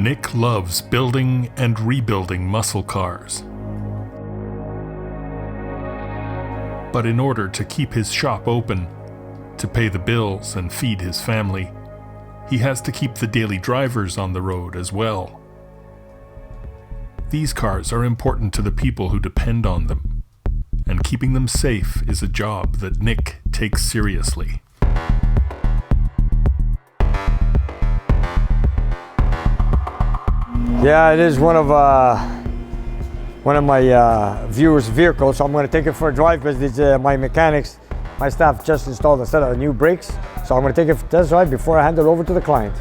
Nick loves building and rebuilding muscle cars. But in order to keep his shop open, to pay the bills and feed his family, he has to keep the daily drivers on the road as well. These cars are important to the people who depend on them, and keeping them safe is a job that Nick takes seriously. Yeah, it is one of my viewers' vehicles, so I'm going to take it for a drive because my mechanics, my staff just installed a set of new brakes, so I'm going to take it for a test drive before I hand it over to the client.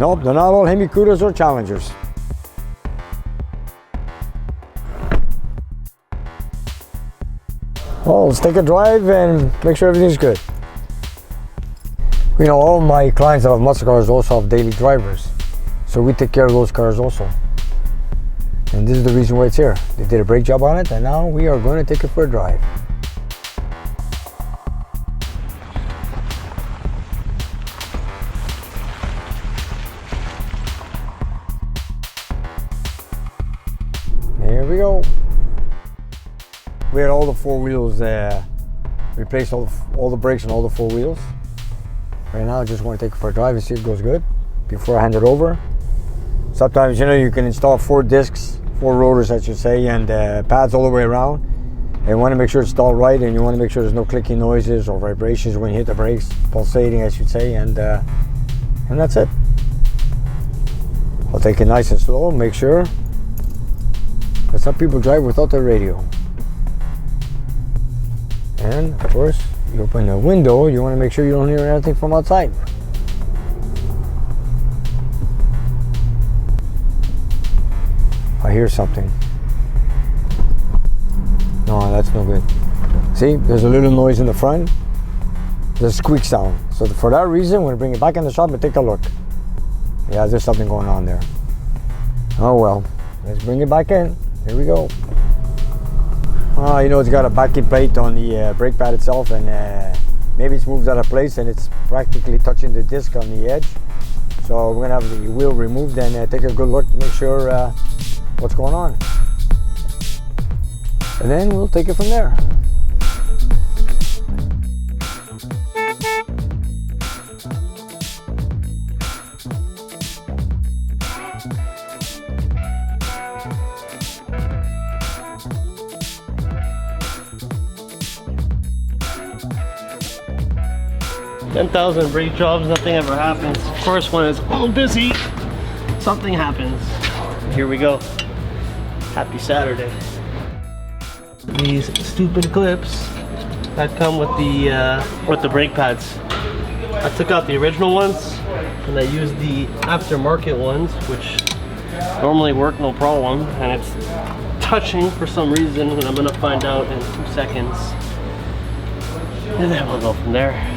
Nope, they're not all Hemi Cupras or Challengers. Well, let's take a drive and make sure everything's good. You know, all my clients that have muscle cars also have daily drivers, so we take care of those cars also. And this is the reason why it's here. They did a brake job on it, and now we are going to take it for a drive. Here we go. We had all the four wheels, replaced all the brakes on all the four wheels. Right now I just want to take it for a drive and see if it goes good before I hand it over. Sometimes, you know, you can install 4 discs, 4 rotors I should say, and pads all the way around. And you want to make sure it's installed right, and you want to make sure there's no clicking noises or vibrations when you hit the brakes, pulsating I should say, and that's it. I'll take it nice and slow, make sure. But some people drive without their radio. And of course, you open the window, you want to make sure you don't hear anything from outside. I hear something. No, that's no good. See, there's a little noise in the front. There's a squeak sound. So for that reason, we're going to bring it back in the shop and take a look. Yeah, there's something going on there. Oh well, let's bring it back in. Here we go. You know, it's got a backing plate on the brake pad itself, and maybe it's moved out of place and it's practically touching the disc on the edge. So we're gonna have the wheel removed and take a good look to make sure what's going on. And then we'll take it from there. 10,000 brake jobs, nothing ever happens. Of course, when it's all busy, something happens. Here we go. Happy Saturday. These stupid clips that come with the brake pads. I took out the original ones and I used the aftermarket ones, which normally work no problem, and it's touching for some reason, and I'm gonna find out in 2 seconds. And then we'll go from there.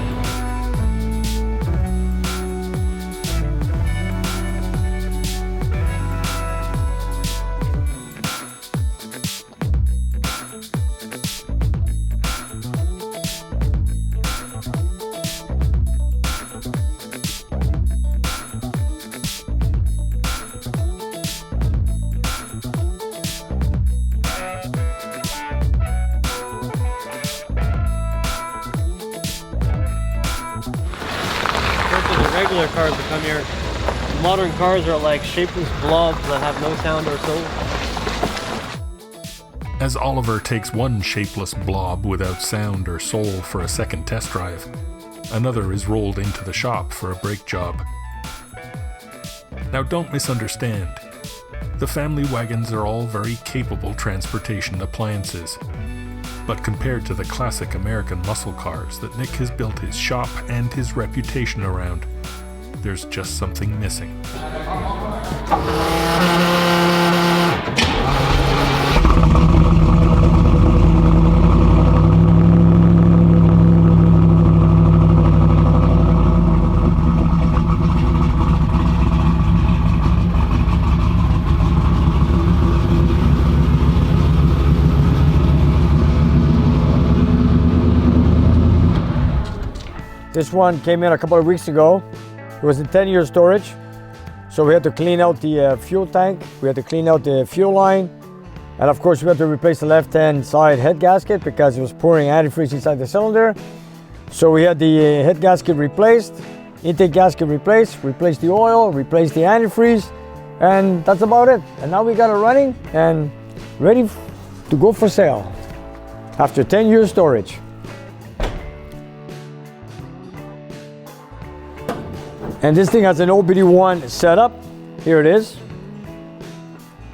Regular cars that come here. Modern cars are like shapeless blobs that have no sound or soul. As Oliver takes one shapeless blob without sound or soul for a second test drive, another is rolled into the shop for a brake job. Now don't misunderstand. The family wagons are all very capable transportation appliances. But compared to the classic American muscle cars that Nick has built his shop and his reputation around, there's just something missing. This one came in a couple of weeks ago. It was in 10-year storage. So we had to clean out the fuel tank, we had to clean out the fuel line, and of course we had to replace the left-hand side head gasket because it was pouring antifreeze inside the cylinder. So we had the head gasket replaced, intake gasket replaced the oil, replaced the antifreeze, and that's about it. And now we got it running and ready to go for sale after 10 years storage. And this thing has an OBD1 setup. Here it is.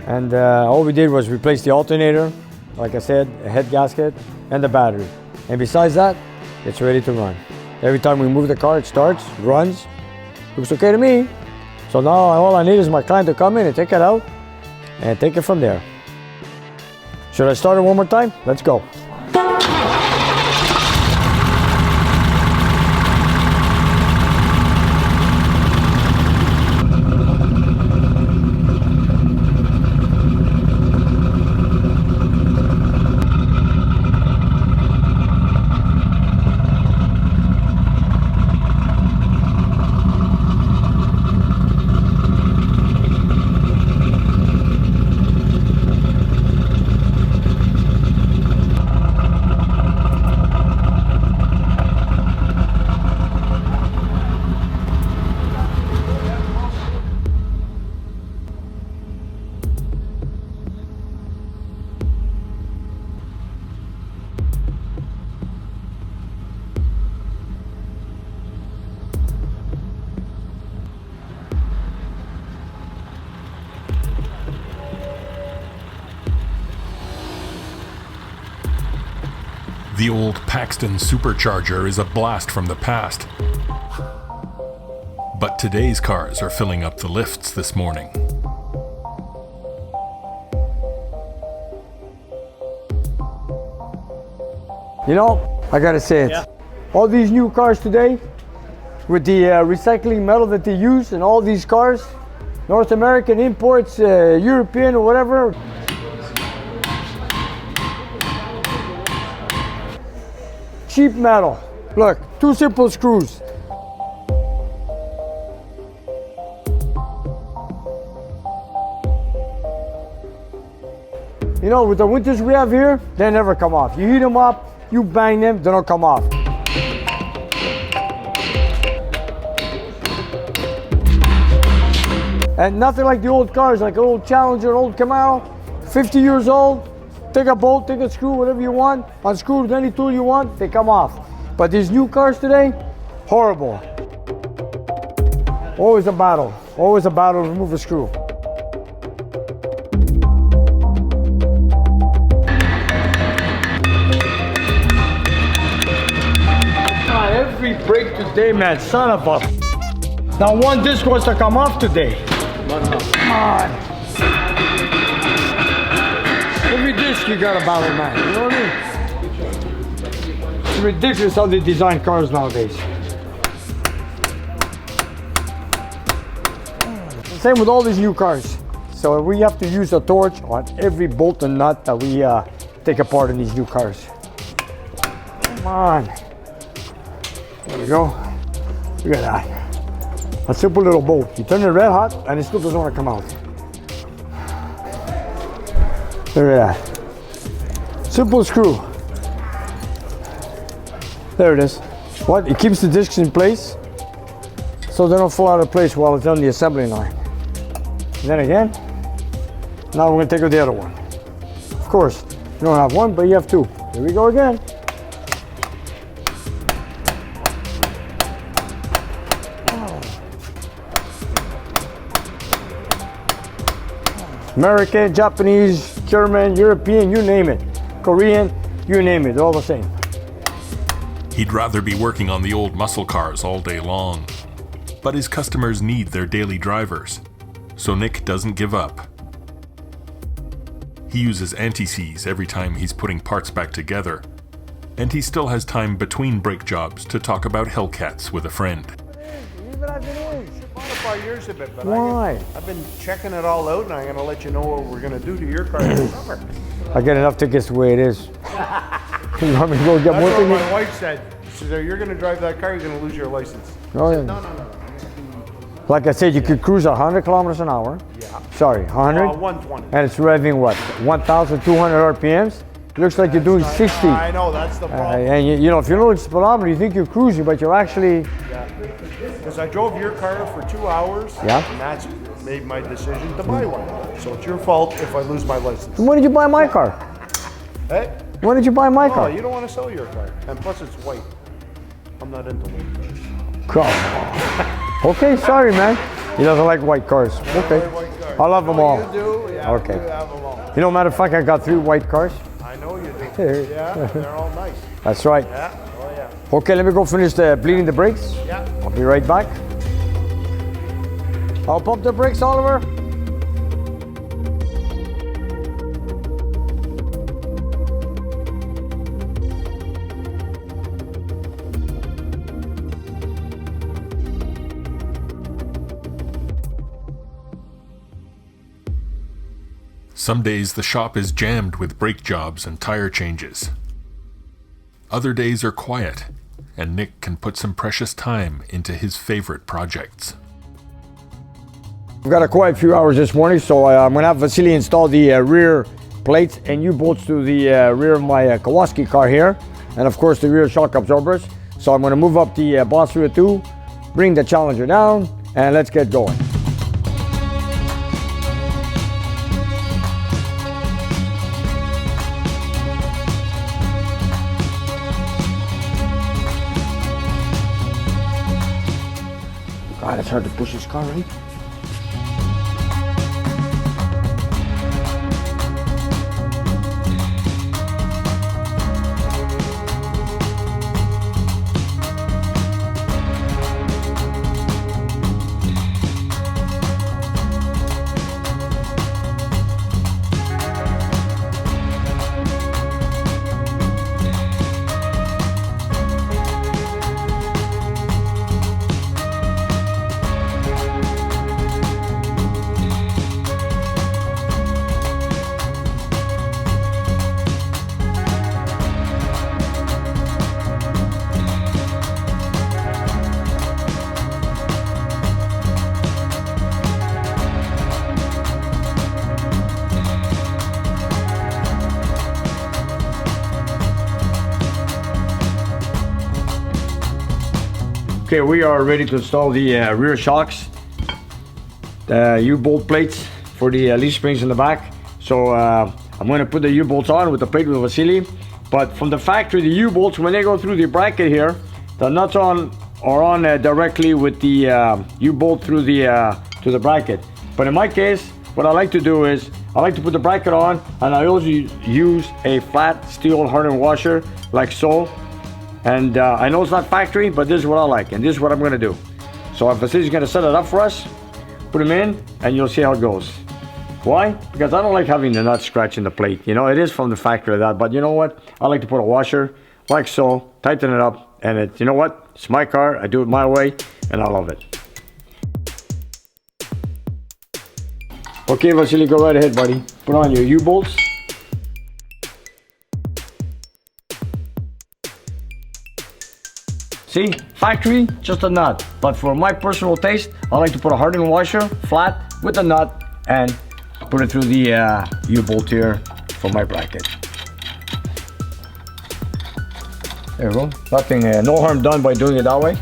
And all we did was replace the alternator, like I said, a head gasket, and the battery. And besides that, it's ready to run. Every time we move the car, it starts, runs. Looks okay to me. So now all I need is my client to come in and take it out and take it from there. Should I start it one more time? Let's go. The old Paxton supercharger is a blast from the past. But today's cars are filling up the lifts this morning. You know, I gotta say it. Yeah. All these new cars today, with the recycling metal that they use in all these cars, North American imports, European or whatever. Cheap metal. Look, 2 simple screws. You know, with the winters we have here, they never come off. You heat them up, you bang them, they don't come off. And nothing like the old cars, like an old Challenger, an old Camaro, 50 years old. Take a bolt, take a screw, whatever you want, unscrew with any tool you want, they come off. But these new cars today, horrible. Always a battle to remove a screw. Every brake today, man, son of a... Now one disc wants to come off today. Come on. Every disc you got a battle, man. You know what I mean? It's ridiculous how they design cars nowadays. Same with all these new cars. So we have to use a torch on every bolt and nut that we take apart in these new cars. Come on. There we go. Look at that. A simple little bolt. You turn it red hot and it still doesn't want to come out. Look at that. Simple screw. There it is. What? It keeps the discs in place so they don't fall out of place while it's on the assembly line. And then again, now we're going to take out the other one. Of course, you don't have one, but you have two. Here we go again. American, Japanese, German, European, you name it. Korean, you name it, they're all the same. He'd rather be working on the old muscle cars all day long. But his customers need their daily drivers, so Nick doesn't give up. He uses anti-seize every time he's putting parts back together, and he still has time between brake jobs to talk about Hellcats with a friend. Leave it as it is. Modify yours a bit, but Why? I've been checking it all out, and I'm going to let you know what we're going to do to your car this summer. I get enough tickets the way it is. You want me to go get more That's what my tickets? wife said. She said, you're going to drive that car, you're going to lose your license. Oh, yeah. No. Like I said, you could cruise 100 kilometers an hour. Yeah. Sorry, 100. 120. And it's revving what? 1,200 RPMs. Looks like you're doing 60. I know, that's the problem. And you know, if you look at the speedometer, you think you're cruising, but you're actually. Because I drove your car for 2 hours. Yeah. And that's made my decision to buy one. So it's your fault if I lose my license. When did you buy my car? Hey? When did you buy my Oh, car? you don't want to sell your car. And plus it's white. I'm not into white cars. Cool. Okay, sorry, man. He doesn't like white cars. Okay. White cars. I love them all. You do? Yeah, Okay. you have them all. You know, matter of fact, I got 3 white cars. I know you do. Yeah, they're all nice. That's right. Yeah, oh yeah. Okay, let me go finish bleeding the brakes. Yeah. I'll be right back. I'll pump the brakes, Oliver. Some days the shop is jammed with brake jobs and tire changes. Other days are quiet, and Nick can put some precious time into his favorite projects. We've got a quiet few hours this morning, so I'm going to have Vasily install the rear plates and U-bolts to the rear of my Kawasaki car here, and of course the rear shock absorbers. So I'm going to move up the Boss 302, bring the Challenger down, and let's get going. God, it's hard to push this car, right? Okay, we are ready to install the rear shocks, the U-bolt plates for the leaf springs in the back. So I'm going to put the U-bolts on with the plate with Vasily. But from the factory, the U-bolts, when they go through the bracket here, the nuts are on directly with the U-bolt through the to the bracket. But in my case, what I like to do is I like to put the bracket on, and I also use a flat steel hardened washer like so. And I know it's not factory, but this is what I like, and this is what I'm going to do. So Vasily's going to set it up for us, put them in, and you'll see how it goes. Why? Because I don't like having the nuts scratching the plate. You know, it is from the factory, that, but you know what? I like to put a washer like so, tighten it up, and it, you know what? It's my car, I do it my way, and I love it. Okay, Vasily, go right ahead, buddy. Put on your U-bolts. See, factory, just a nut. But for my personal taste, I like to put a hardened washer, flat, with a nut, and put it through the U-bolt here for my bracket. There we go. Nothing, no harm done by doing it that way.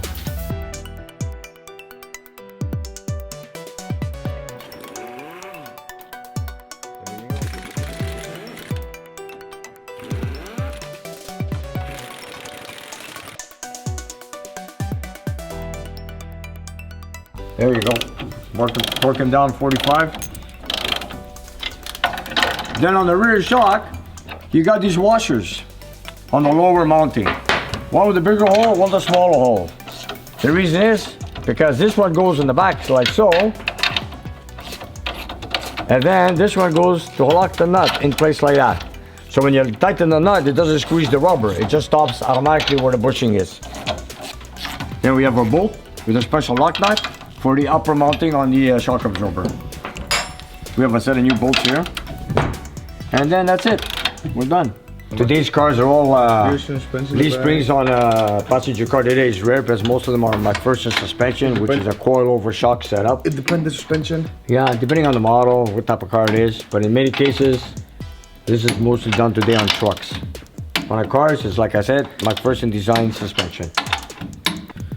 There you go. Torque him down 45. Then on the rear shock, you got these washers on the lower mounting. One with a bigger hole, one with a smaller hole. The reason is because this one goes in the back like so, and then this one goes to lock the nut in place like that. So when you tighten the nut, it doesn't squeeze the rubber. It just stops automatically where the bushing is. Then we have our bolt with a special lock nut for the upper mounting on the shock absorber. We have a set of new bolts here. And then that's it. We're done. Today's cars are all Rear suspension leaf back. springs on a passenger car today is rare because most of them are McPherson suspension, which is a coil-over shock setup. It depends the suspension. Yeah, depending on the model, what type of car it is, but in many cases, this is mostly done today on trucks. On our cars, it's like I said, McPherson design suspension.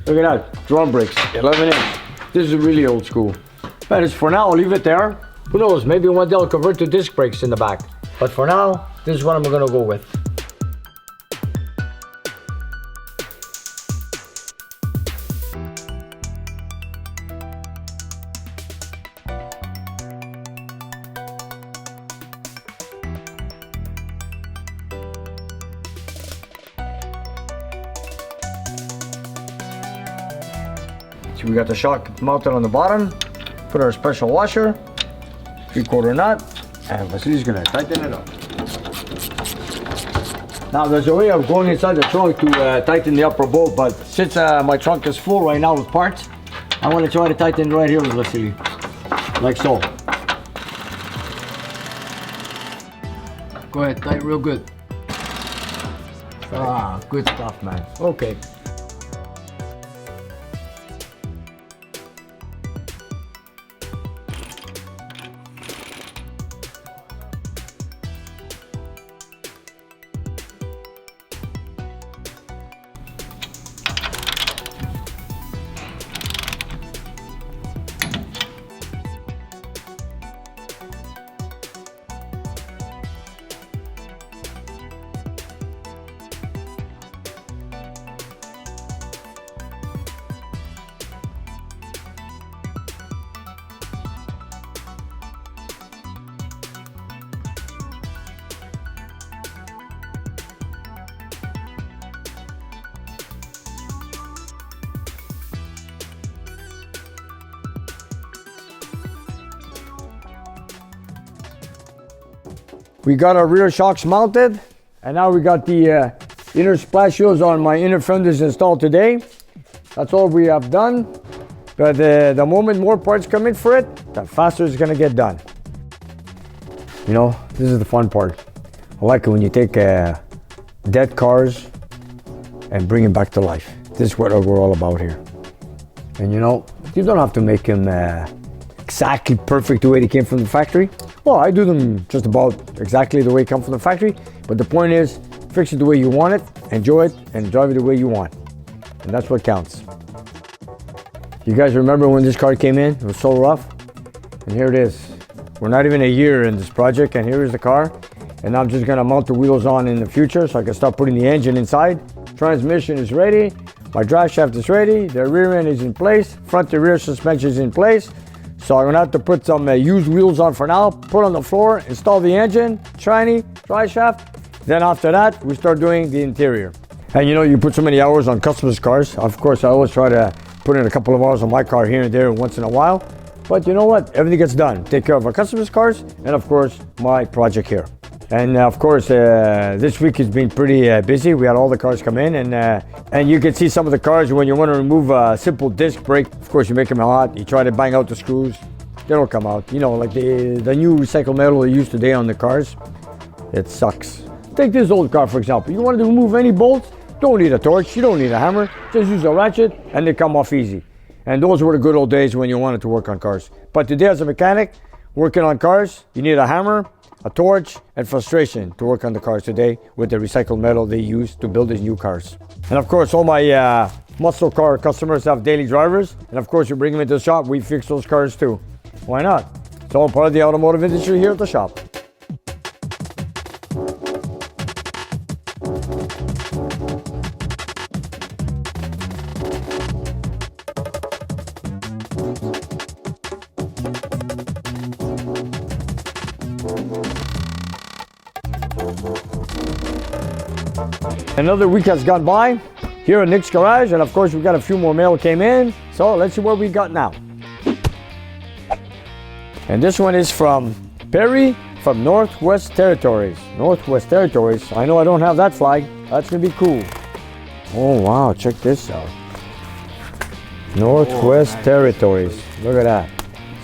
Look at that, drum brakes, 11 inch. This is really old school. But for now, I'll leave it there. Who knows, maybe one day I'll convert to disc brakes in the back. But for now, this is what I'm gonna go with. So we got the shock mounted on the bottom, put our special washer, 3/4 nut, and Vasily's gonna tighten it up. Now there's a way of going inside the trunk to tighten the upper bolt, but since my trunk is full right now with parts, I want to try to tighten right here with Vasily, like so. Go ahead, tighten real good. Ah, good stuff, man. Okay. We got our rear shocks mounted, and now we got the inner splash shields on my inner fenders installed today. That's all we have done, but the moment more parts come in for it, the faster it's gonna get done. You know, this is the fun part. I like it when you take dead cars and bring them back to life. This is what we're all about here. And you know, you don't have to make them exactly perfect the way they came from the factory. Well, I do them just about exactly the way it comes from the factory, but the point is, fix it the way you want it, enjoy it, and drive it the way you want. And that's what counts. You guys remember when this car came in? It was so rough. And here it is. We're not even a year in this project, and here is the car. And I'm just gonna mount the wheels on in the future so I can start putting the engine inside. Transmission is ready. My drive shaft is ready. The rear end is in place. Front to rear suspension is in place. So I'm gonna have to put some used wheels on for now, put on the floor, install the engine, tranny, drive shaft. Then after that, we start doing the interior. And you know, you put so many hours on customers' cars. Of course, I always try to put in a couple of hours on my car here and there once in a while. But you know what? Everything gets done. Take care of our customers' cars, and of course, my project here. And of course, this week has been pretty busy. We had all the cars come in, and you can see some of the cars when you want to remove a simple disc brake. Of course, you make them hot. You try to bang out the screws. They don't come out. You know, like the new recycled metal they use today on the cars. It sucks. Take this old car, for example. You want to remove any bolts? Don't need a torch. You don't need a hammer. Just use a ratchet, and they come off easy. And those were the good old days when you wanted to work on cars. But today, as a mechanic, working on cars, you need a hammer, a torch, and frustration to work on the cars today with the recycled metal they use to build these new cars. And of course, all my muscle car customers have daily drivers. And of course, you bring them into the shop, we fix those cars too. Why not? It's all part of the automotive industry here at the shop. Another week has gone by here at Nick's garage, and of course we got a few more mail came in. So let's see what we got now. And this one is from Perry from Northwest Territories. Northwest Territories. I know I don't have that flag. That's gonna be cool. Oh wow, check this out. Northwest Territories. Look at that.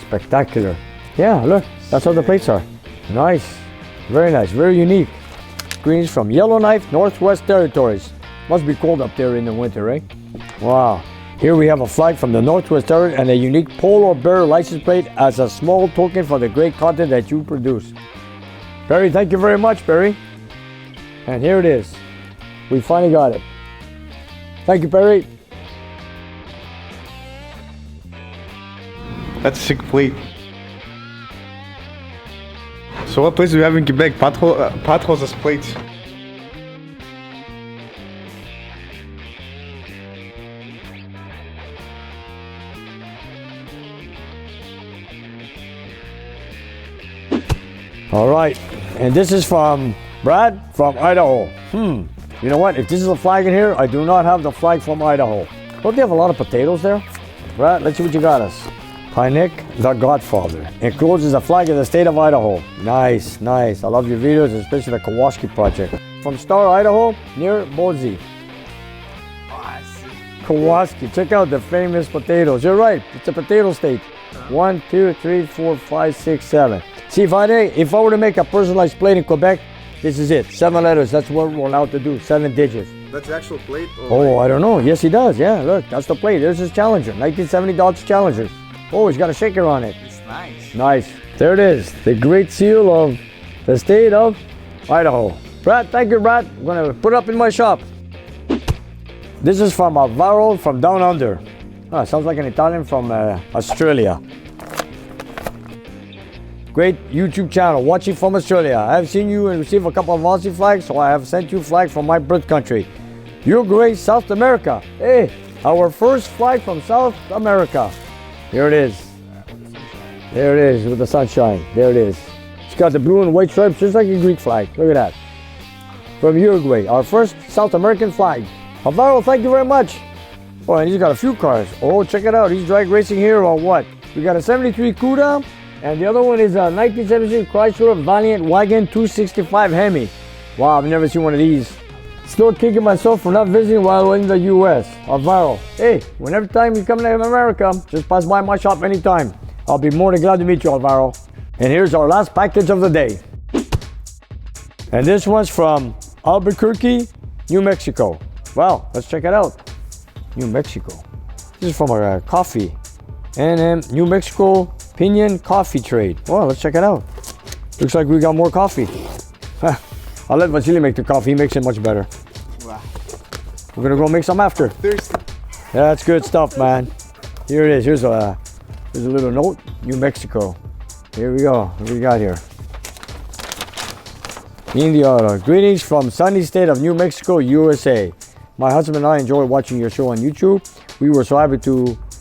Spectacular. Yeah, look, that's how the plates are. Nice. Very nice, very unique. greetings from Yellowknife, Northwest Territories. Must be cold up there in the winter, right? Wow. Here we have a flag from the Northwest Territories and a unique polar bear license plate as a small token for the great content that you produce. Barry, thank you very much, Barry. And here it is. We finally got it. Thank you, Barry. That's a sick plate. So what place do we have in Quebec? Patros as plates. All right, and this is from Brad from Idaho. You know what? If this is a flag in here, I do not have the flag from Idaho. Don't they have a lot of potatoes there? Brad, let's see what you got us. Hi Nick, the Godfather. Encloses a flag of the state of Idaho. Nice, nice. I love your videos, especially the Kowalski project. From Star, Idaho, near Boise. Kowalski, check out the famous potatoes. You're right, it's a potato state. 1, 2, 3, 4, 5, 6, 7. See, if I were to make a personalized plate in Quebec, this is it. 7 letters, that's what we're allowed to do, 7 digits. That's the actual plate? Oh, I don't know. Yes, he does. Yeah, look, that's the plate. There's his Challenger, 1970 Dodge Challenger. Oh, he's got a shaker on it. It's nice. Nice. There it is, the great seal of the state of Idaho. Brad, thank you, Brad. I'm gonna put it up in my shop. This is from Alvaro from Down Under. Ah, sounds like an Italian from Australia. Great YouTube channel, watching from Australia. I have seen you and received a couple of Aussie flags, so I have sent you flags from my birth country. Uruguay, South America. Hey, our first flag from South America. Here it is. There it is with the sunshine. There it is. It's got the blue and white stripes just like a Greek flag. Look at that. From Uruguay, our first South American flag. Alvaro, thank you very much. Oh, and he's got a few cars. Oh, check it out. He's drag racing here or what? We got a 73 Cuda, and the other one is a 1976 Chrysler Valiant Wagon 265 Hemi. Wow, I've never seen one of these. Still kicking myself for not visiting while in the US. Alvaro, hey, whenever time you come to America, just pass by my shop anytime. I'll be more than glad to meet you, Alvaro. And here's our last package of the day. And this one's from Albuquerque, New Mexico. Wow, let's check it out. New Mexico. This is from our coffee. NM New Mexico Pinion Coffee Trade. Well, let's check it out. Looks like we got more coffee. I'll let Vasily make the coffee. He makes it much better. Wow. We're gonna go make some after. Thirsty. Yeah, that's good stuff, man. Here it is. Here's a little note. New Mexico. Here we go. What do we got here? India. Greetings from sunny state of New Mexico, USA. My husband and I enjoy watching your show on YouTube. We were so happy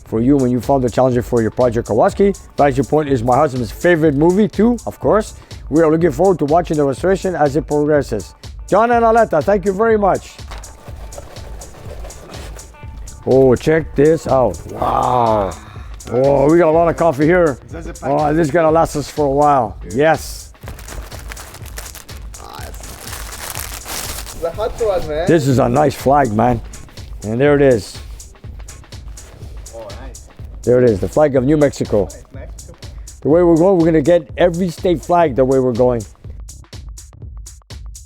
for you when you found the challenger for your project Kowalski. Vanishing Point is my husband's favorite movie too, of course. We are looking forward to watching the restoration as it progresses. John and Aletta, thank you very much. Oh, check this out. Wow. Oh, we got a lot of coffee here. Oh, this is gonna last us for a while. Yes. The hot one, man. This is a nice flag, man. And there it is. Oh, nice. There it is, the flag of New Mexico. The way we're going, we're going to get every state flag the way we're going.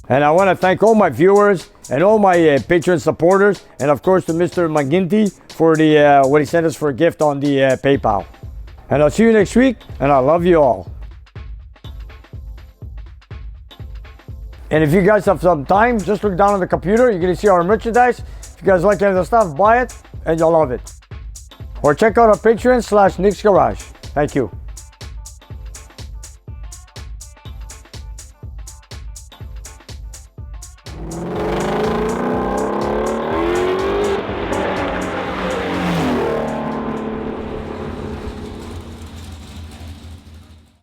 And I want to thank all my viewers and all my Patreon supporters, and of course to Mr. McGinty for the what he sent us for a gift on the PayPal. And I'll see you next week, and I love you all. And if you guys have some time, just look down on the computer. You're going to see our merchandise. If you guys like any of the stuff, buy it, and you'll love it. Or check out our Patreon /Nick's Garage. Thank you.